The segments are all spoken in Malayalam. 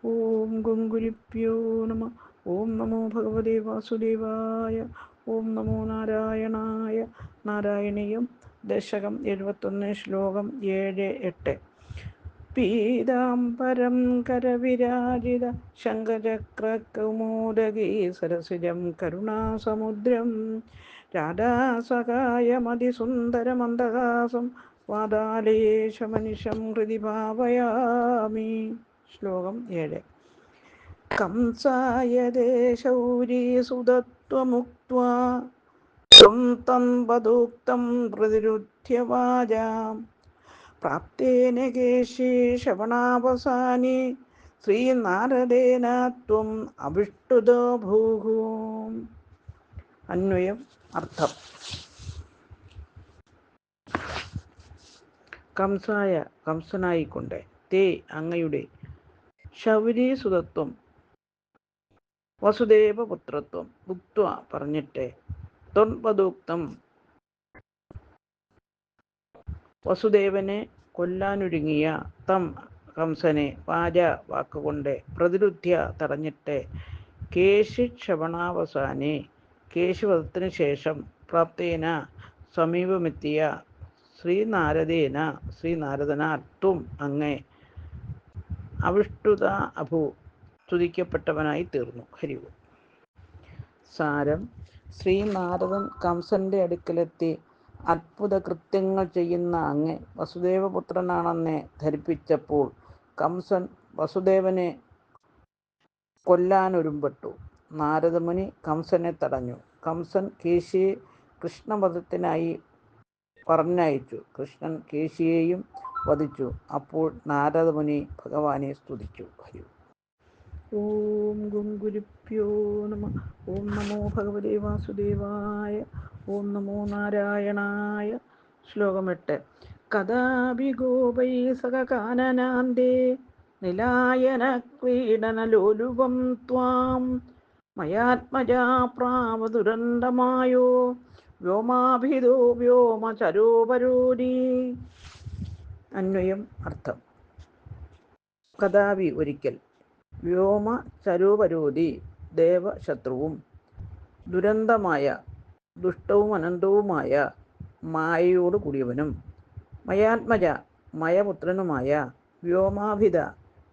ഓം ഗുരുഭ്യോ നമ. ഓം നമോ ഭഗവതേ വാസുദേവായ. ഓം നമോ നാരായണായ. നാരായണീയം ദശകം 71 ശ്ലോകം 7-8. പീതാംബരം കരവിരാജിത ശംഖചക്രകൗമോദഗീ സരസിജം കരുണാസമുദ്രം രാധാസഹായമതിസുന്ദരമന്ദഹാസം വാതാലേശമനിശം ഹൃദി ഭാവയാമി. ശ്ലോകം 7. കംസായ ദേശൗരീസുതത്വമുക്ത്വാ ത്വം തൻപദോക്തം പ്രതിരുധ്യ വാചാം പ്രാപ്തേന കേശേ ശ്രവണാവസാനേ ശ്രീനാരദേന ത്വം അവിഷ്ടുതോ ഭൂഃ. അന്വയം. അർത്ഥം: കംസായ കംസനായിക്കൊണ്ട്, തേ അങ്ങയുടെ, ശൗരീസുതത്വം വസുദേവപുത്രത്വം, ഉക്ത്വ പറഞ്ഞിട്ട്, ത്വൻപദോക്തം വസുദേവനെ കൊല്ലാനൊരുങ്ങിയ, തം കംസനെ, വാച വാക്കുകൊണ്ട്, പ്രതിരുധ്യ തടഞ്ഞിട്ട്, കേശിക്ഷവണാവസാനെ കേശിവധത്തിനു ശേഷം, പ്രാപ്തേന സമീപമെത്തിയ, ശ്രീനാരദേന ശ്രീനാരദനാൽ, ത്വം അങ്ങേ, അവിഷ്ടുത അഭൂ സ്തുതിക്കപ്പെട്ടവനായി തീർന്നു. ഹരി ഓം. സാരം: ശ്രീനാരദൻ കംസന്റെ അടുക്കലെത്തി അത്ഭുത കൃത്യങ്ങൾ ചെയ്യുന്ന അങ്ങ് വസുദേവപുത്രനാണെന്ന് ധരിപ്പിച്ചപ്പോൾ കംസൻ വസുദേവനെ കൊല്ലാനൊരുമ്പെട്ടു. നാരദമുനി കംസനെ തടഞ്ഞു. കംസൻ കേശിയെ കൃഷ്ണവധത്തിനായി പറഞ്ഞയച്ചു. കൃഷ്ണൻ കേശിയെയും വധിച്ചു. അപ്പോൾ നാരദമുനി ഭഗവാനെ സ്തുതിച്ചു. ഹരി ഓം ഗുരുഭ്യോ നമ. ഓം നമോ ഭഗവതേ വാസുദേവായ. ഓം നമോ നാരായണായ. ശ്ലോകം 8. കഥാപി ഗോപൈ സഹകാനനാന്തേ നിലായന ക്രീഡനലോലുപം ത്വാം മയാത്മജാ പ്രാവദുരന്തമായോ വ്യോമാഭിതോ വ്യോമചരോപരോധി. അന്വയം. അർത്ഥം: കഥാപി ഒരിക്കൽ, വ്യോമചരോപരോധി ദേവശത്രുവും, ദുരന്തമായ ദുഷ്ടവും അനന്തവുമായ മായയോട് കൂടിയവനും, മയാത്മജ മയപുത്രനുമായ, വ്യോമാഭിത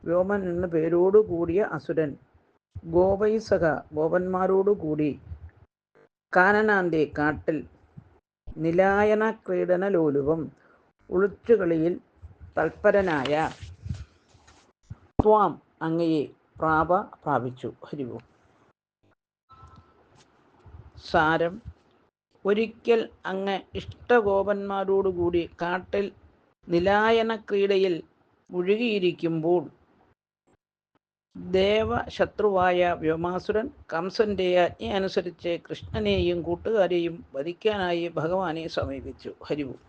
വ്യോമൻ എന്ന പേരോടു കൂടിയ അസുരൻ, ഗോപൈസഹ ഗോപന്മാരോടുകൂടി, കാനനാന്തെ കാട്ടിൽ, നിലായന ക്രീഡന ലോലുപം ഒളിച്ചുകളിയിൽ തൽപരനായ, ത്വാം അങ്ങയെ, പ്രാപിച്ചു. ഹരി ഓം. സാരം: ഒരിക്കൽ അങ്ങ് ഇഷ്ടഗോപന്മാരോടുകൂടി കാട്ടിൽ നിലായന ക്രീഡയിൽ മുഴുകിയിരിക്കുമ്പോൾ ദേവശത്രുവായ വ്യോമാസുരൻ കംസന്റെ ആജ്ഞ അനുസരിച്ച് കൃഷ്ണനെയും കൂട്ടുകാരെയും വധിക്കാനായി ഭഗവാനെ സമീപിച്ചു. ഹരി ഓം.